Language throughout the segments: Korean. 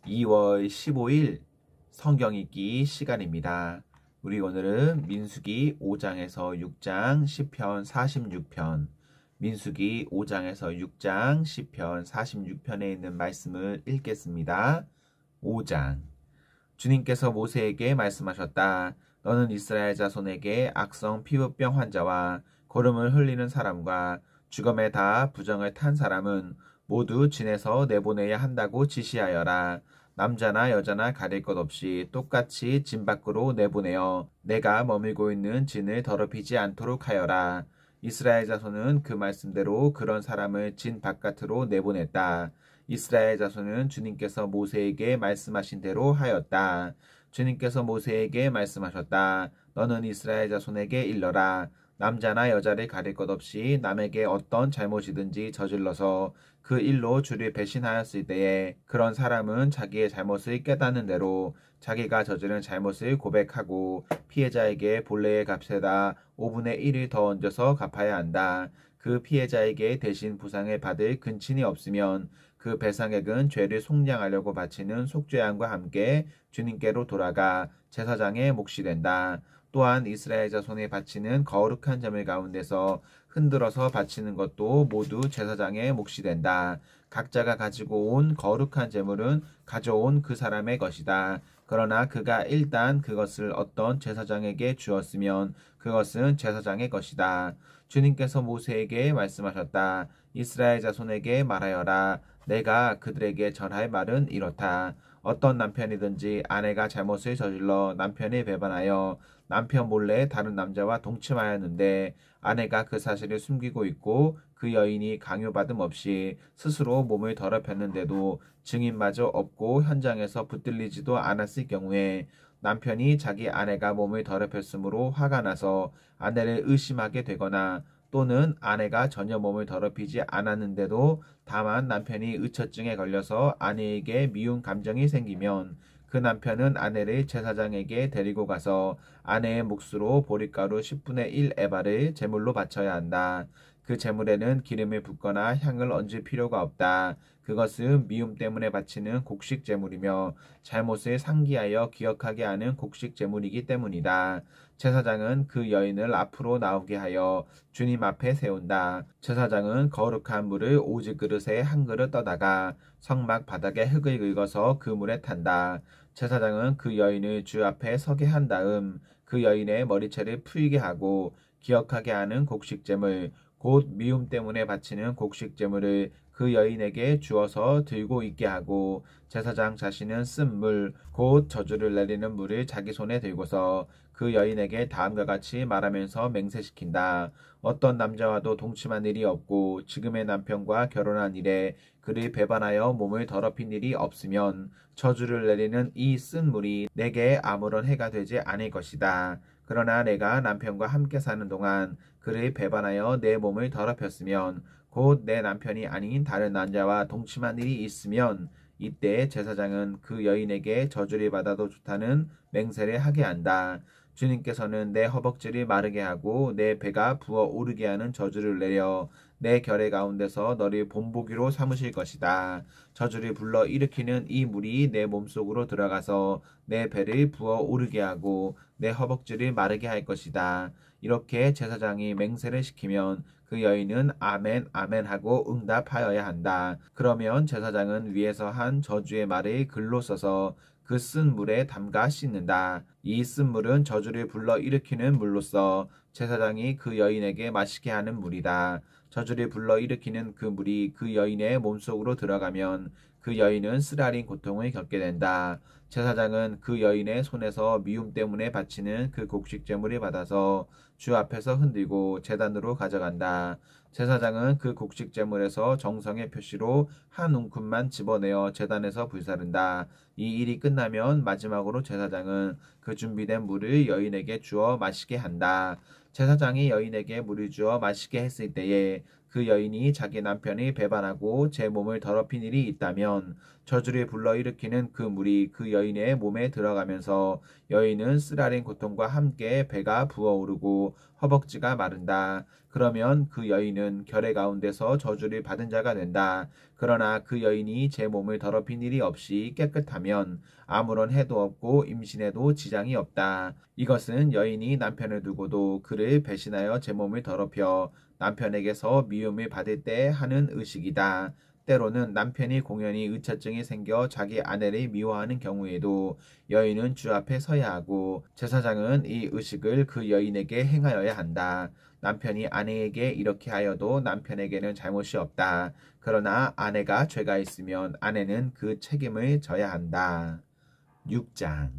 2월 15일 성경 읽기 시간입니다. 우리 오늘은 민수기 5장에서 6장, 시편 46편, 민수기 5장에서 6장, 시편 46편에 있는 말씀을 읽겠습니다. 5장. 주님께서 모세에게 말씀하셨다. 너는 이스라엘 자손에게 악성 피부병 환자와 고름을 흘리는 사람과 죽음에 다 부정을 탄 사람은 모두 진에서 내보내야 한다고 지시하여라. 남자나 여자나 가릴 것 없이 똑같이 진 밖으로 내보내어 내가 머물고 있는 진을 더럽히지 않도록 하여라. 이스라엘 자손은 그 말씀대로 그런 사람을 진 바깥으로 내보냈다. 이스라엘 자손은 주님께서 모세에게 말씀하신 대로 하였다. 주님께서 모세에게 말씀하셨다. 너는 이스라엘 자손에게 일러라. 남자나 여자를 가릴 것 없이 남에게 어떤 잘못이든지 저질러서 그 일로 주를 배신하였을 때에 그런 사람은 자기의 잘못을 깨닫는 대로 자기가 저지른 잘못을 고백하고 피해자에게 본래의 값에다 5분의 1을 더 얹어서 갚아야 한다. 그 피해자에게 대신 부상을 받을 근친이 없으면 그 배상액은 죄를 속량하려고 바치는 속죄양과 함께 주님께로 돌아가 제사장의 몫이 된다. 또한 이스라엘 자손이 바치는 거룩한 제물 가운데서 흔들어서 바치는 것도 모두 제사장의 몫이 된다. 각자가 가지고 온 거룩한 제물은 가져온 그 사람의 것이다. 그러나 그가 일단 그것을 어떤 제사장에게 주었으면 그것은 제사장의 것이다. 주님께서 모세에게 말씀하셨다. 이스라엘 자손에게 말하여라. 내가 그들에게 전할 말은 이렇다. 어떤 남편이든지 아내가 잘못을 저질러 남편을 배반하여 남편 몰래 다른 남자와 동침하였는데 아내가 그 사실을 숨기고 있고 그 여인이 강요받음 없이 스스로 몸을 더럽혔는데도 증인마저 없고 현장에서 붙들리지도 않았을 경우에 남편이 자기 아내가 몸을 더럽혔으므로 화가 나서 아내를 의심하게 되거나 또는 아내가 전혀 몸을 더럽히지 않았는데도 다만 남편이 의처증에 걸려서 아내에게 미운 감정이 생기면 그 남편은 아내를 제사장에게 데리고 가서 아내의 몫으로 보릿가루 10분의 1 에바를 제물로 바쳐야 한다. 그 제물에는 기름을 붓거나 향을 얹을 필요가 없다. 그것은 미움 때문에 바치는 곡식 제물이며 잘못을 상기하여 기억하게 하는 곡식 제물이기 때문이다. 제사장은 그 여인을 앞으로 나오게 하여 주님 앞에 세운다. 제사장은 거룩한 물을 오직 그릇에 한 그릇 떠다가 성막 바닥에 흙을 긁어서 그 물에 탄다. 제사장은 그 여인을 주 앞에 서게 한 다음 그 여인의 머리채를 풀게 하고 기억하게 하는 곡식제물 곧 미움 때문에 바치는 곡식제물을 그 여인에게 주어서 들고 있게 하고 제사장 자신은 쓴 물 곧 저주를 내리는 물을 자기 손에 들고서 그 여인에게 다음과 같이 말하면서 맹세시킨다. 어떤 남자와도 동침한 일이 없고 지금의 남편과 결혼한 이래 그를 배반하여 몸을 더럽힌 일이 없으면 저주를 내리는 이 쓴 물이 내게 아무런 해가 되지 않을 것이다. 그러나 내가 남편과 함께 사는 동안 그를 배반하여 내 몸을 더럽혔으면 곧 내 남편이 아닌 다른 남자와 동침한 일이 있으면 이때 제사장은 그 여인에게 저주를 받아도 좋다는 맹세를 하게 한다. 주님께서는 내 허벅지를 마르게 하고 내 배가 부어 오르게 하는 저주를 내려 내 결의 가운데서 너를 본보기로 삼으실 것이다. 저주를 불러 일으키는 이 물이 내 몸속으로 들어가서 내 배를 부어 오르게 하고 내 허벅지를 마르게 할 것이다. 이렇게 제사장이 맹세를 시키면 그 여인은 아멘 아멘 하고 응답하여야 한다. 그러면 제사장은 위에서 한 저주의 말을 글로 써서 그 쓴 물에 담가 씻는다. 이 쓴 물은 저주를 불러 일으키는 물로서 제사장이 그 여인에게 마시게 하는 물이다. 저주를 불러 일으키는 그 물이 그 여인의 몸속으로 들어가면 그 여인은 쓰라린 고통을 겪게 된다. 제사장은 그 여인의 손에서 미움 때문에 바치는 그 곡식제물을 받아서 주 앞에서 흔들고 제단으로 가져간다. 제사장은 그 곡식제물에서 정성의 표시로 한 움큼만 집어내어 제단에서 불사른다. 이 일이 끝나면 마지막으로 제사장은 그 준비된 물을 여인에게 주어 마시게 한다. 제사장이 여인에게 물을 주어 마시게 했을 때에 그 여인이 자기 남편이 배반하고 제 몸을 더럽힌 일이 있다면 저주를 불러일으키는 그 물이 그 여인의 몸에 들어가면서 여인은 쓰라린 고통과 함께 배가 부어오르고 허벅지가 마른다. 그러면 그 여인은 결의 가운데서 저주를 받은 자가 된다. 그러나 그 여인이 제 몸을 더럽힌 일이 없이 깨끗하면 아무런 해도 없고 임신에도 지장이 없다. 이것은 여인이 남편을 두고도 그를 배신하여 제 몸을 더럽혀 남편에게서 미움을 받을 때 하는 의식이다. 때로는 남편이 공연히 의처증이 생겨 자기 아내를 미워하는 경우에도 여인은 주 앞에 서야 하고 제사장은 이 의식을 그 여인에게 행하여야 한다. 남편이 아내에게 이렇게 하여도 남편에게는 잘못이 없다. 그러나 아내가 죄가 있으면 아내는 그 책임을 져야 한다. 6장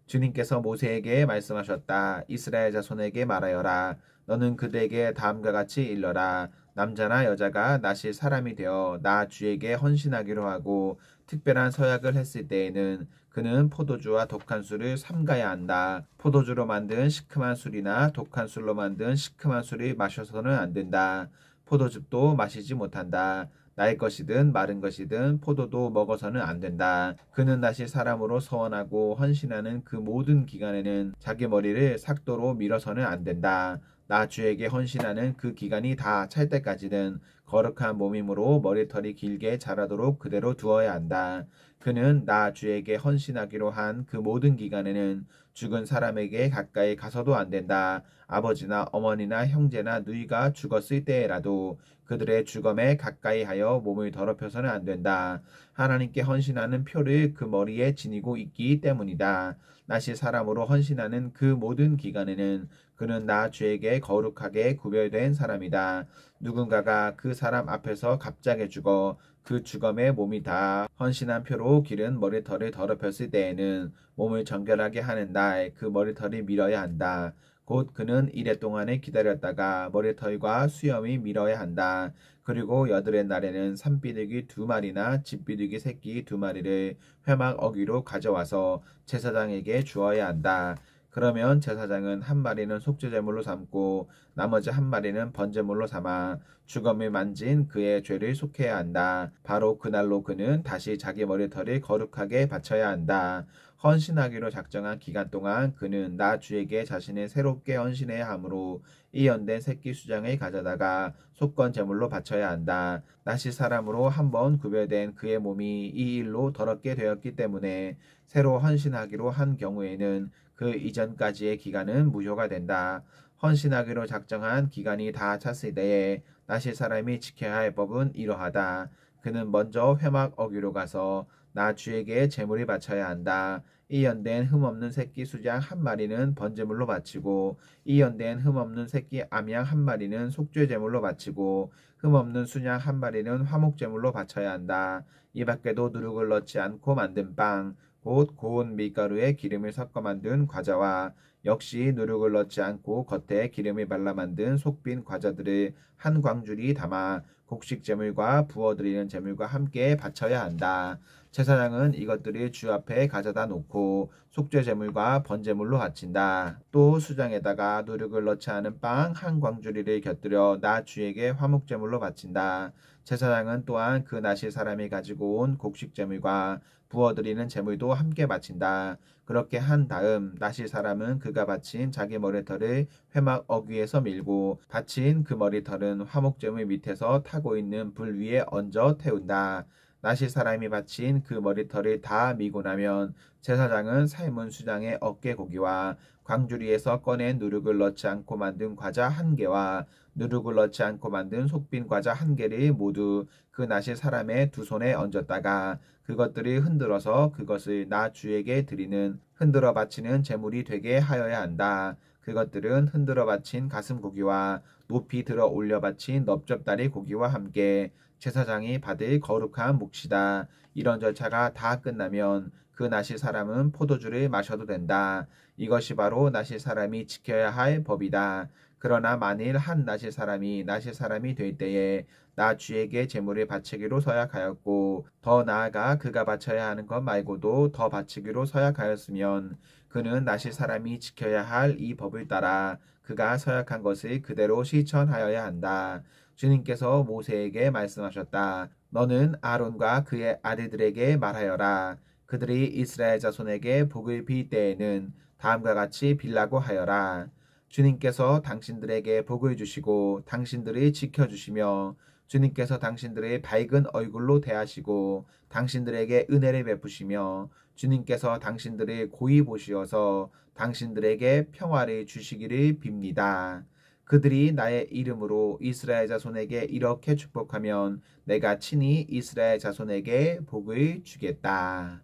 주님께서 모세에게 말씀하셨다. 이스라엘 자손에게 말하여라. 너는 그들에게 다음과 같이 일러라. 남자나 여자가 나실 사람이 되어 나 주에게 헌신하기로 하고 특별한 서약을 했을 때에는 그는 포도주와 독한 술을 삼가야 한다. 포도주로 만든 시큼한 술이나 독한 술로 만든 시큼한 술을 마셔서는 안 된다. 포도즙도 마시지 못한다. 날 것이든 마른 것이든 포도도 먹어서는 안 된다. 그는 나실 사람으로 서원하고 헌신하는 그 모든 기간에는 자기 머리를 삭도로 밀어서는 안 된다. 나 주에게 헌신하는 그 기간이 다 찰 때까지는 거룩한 몸이므로 머리털이 길게 자라도록 그대로 두어야 한다. 그는 나 주에게 헌신하기로 한 그 모든 기간에는 죽은 사람에게 가까이 가서도 안 된다. 아버지나 어머니나 형제나 누이가 죽었을 때에라도 그들의 주검에 가까이 하여 몸을 더럽혀서는 안 된다. 하나님께 헌신하는 표를 그 머리에 지니고 있기 때문이다. 나실 사람으로 헌신하는 그 모든 기간에는 그는 나 주에게 거룩하게 구별된 사람이다. 누군가가 그 사람 앞에서 갑자기 죽어 그 주검에 몸이 다 헌신한 표로 기른 머리털을 더럽혔을 때에는 몸을 정결하게 하는 날 그 머리털이 밀어야 한다. 곧 그는 이래 동안에 기다렸다가 머리털과 수염이 밀어야 한다. 그리고 여드레 날에는 산비둘기 2마리나 집비둘기 새끼 2마리를 회막 어귀로 가져와서 제사장에게 주어야 한다. 그러면 제사장은 한 마리는 속죄제물로 삼고 나머지 한 마리는 번제물로 삼아 주검을 만진 그의 죄를 속해야 한다. 바로 그날로 그는 다시 자기 머리털을 거룩하게 바쳐야 한다. 헌신하기로 작정한 기간 동안 그는 나 주에게 자신을 새롭게 헌신해야 하므로 이 연된 새끼 수장을 가져다가 속건 제물로 바쳐야 한다. 나시 사람으로 한번 구별된 그의 몸이 이 일로 더럽게 되었기 때문에 새로 헌신하기로 한 경우에는 그 이전까지의 기간은 무효가 된다. 헌신하기로 작정한 기간이 다 찼을 때에 나실 사람이 지켜야 할 법은 이러하다. 그는 먼저 회막 어귀로 가서 나 주에게 제물을 바쳐야 한다. 이 연된 흠없는 새끼 수장 한 마리는 번제물로 바치고 이 연된 흠없는 새끼 암양 한 마리는 속죄제물로 바치고 흠없는 수양 한 마리는 화목제물로 바쳐야 한다. 이 밖에도 누룩을 넣지 않고 만든 빵, 곧 고운 밀가루에 기름을 섞어 만든 과자와 역시 누룩을 넣지 않고 겉에 기름을 발라 만든 속빈 과자들을 한 광주리 담아 곡식 제물과 부어드리는 제물과 함께 바쳐야 한다. 제사장은 이것들을 주 앞에 가져다 놓고 속죄 제물과 번제물로 바친다. 또 수장에다가 누룩을 넣지 않은 빵 한 광주리를 곁들여 나 주에게 화목 제물로 바친다. 제사장은 또한 그 나실 사람이 가지고 온 곡식 제물과 부어드리는 제물도 함께 바친다. 그렇게 한 다음 나실 사람은 그가 바친 자기 머리털을 회막 어귀에서 밀고 바친 그 머리털은 화목제물 밑에서 타고 있는 불 위에 얹어 태운다. 나실 사람이 바친 그 머리털을 다 미고 나면 제사장은 삶은 수장의 어깨 고기와 광주리에서 꺼낸 누룩을 넣지 않고 만든 과자 1개와 누룩을 넣지 않고 만든 속빈 과자 1개를 모두 그 나실 사람의 두 손에 얹었다가 그것들을 흔들어서 그것을 나 주에게 드리는 흔들어 바치는 제물이 되게 하여야 한다. 그것들은 흔들어 바친 가슴 고기와 높이 들어 올려 바친 넓적다리 고기와 함께 제사장이 받을 거룩한 몫이다. 이런 절차가 다 끝나면 그 나실 사람은 포도주를 마셔도 된다. 이것이 바로 나실 사람이 지켜야 할 법이다. 그러나 만일 한 나실 사람이 될 때에 나 주에게 제물을 바치기로 서약하였고 더 나아가 그가 바쳐야 하는 것 말고도 더 바치기로 서약하였으면 그는 나실 사람이 지켜야 할 이 법을 따라 그가 서약한 것을 그대로 실천하여야 한다. 주님께서 모세에게 말씀하셨다. 너는 아론과 그의 아들들에게 말하여라. 그들이 이스라엘 자손에게 복을 빌 때에는 다음과 같이 빌라고 하여라. 주님께서 당신들에게 복을 주시고 당신들을 지켜주시며 주님께서 당신들의 밝은 얼굴로 대하시고 당신들에게 은혜를 베푸시며 주님께서 당신들을 고이 보시어서 당신들에게 평화를 주시기를 빕니다. 그들이 나의 이름으로 이스라엘 자손에게 이렇게 축복하면 내가 친히 이스라엘 자손에게 복을 주겠다.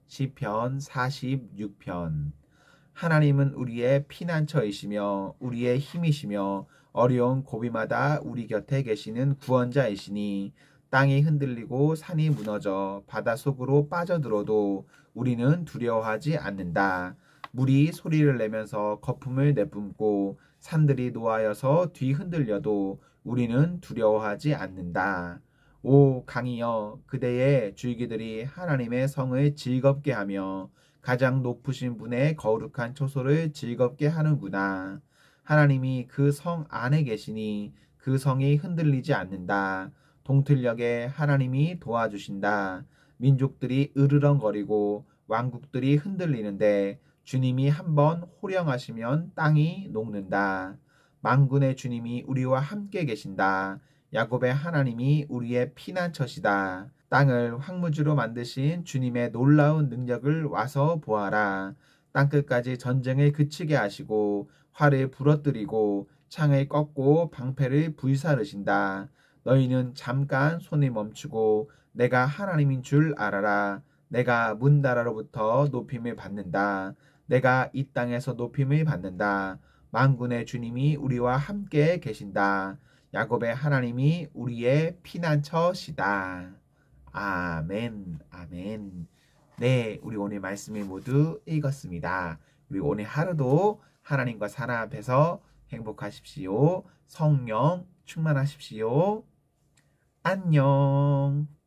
시편 46편. 하나님은 우리의 피난처이시며 우리의 힘이시며 어려운 고비마다 우리 곁에 계시는 구원자이시니 땅이 흔들리고 산이 무너져 바닷속으로 빠져들어도 우리는 두려워하지 않는다. 물이 소리를 내면서 거품을 내뿜고 산들이 노하여서 뒤흔들려도 우리는 두려워하지 않는다. 오 강이여, 그대의 줄기들이 하나님의 성을 즐겁게 하며 가장 높으신 분의 거룩한 초소를 즐겁게 하는구나. 하나님이 그 성 안에 계시니 그 성이 흔들리지 않는다. 동틀녘에 하나님이 도와주신다. 민족들이 으르렁거리고 왕국들이 흔들리는데 주님이 한번 호령하시면 땅이 녹는다. 만군의 주님이 우리와 함께 계신다. 야곱의 하나님이 우리의 피난처시다. 땅을 황무지로 만드신 주님의 놀라운 능력을 와서 보아라. 땅끝까지 전쟁을 그치게 하시고 활을 부러뜨리고 창을 꺾고 방패를 불사르신다. 너희는 잠깐 손을 멈추고 내가 하나님인 줄 알아라. 내가 문나라로부터 높임을 받는다. 내가 이 땅에서 높임을 받는다. 만군의 주님이 우리와 함께 계신다. 야곱의 하나님이 우리의 피난처시다. 아멘, 아멘. 네, 우리 오늘 말씀을 모두 읽었습니다. 우리 오늘 하루도 하나님과 사랑 앞에서 행복하십시오. 성령 충만하십시오. 안녕.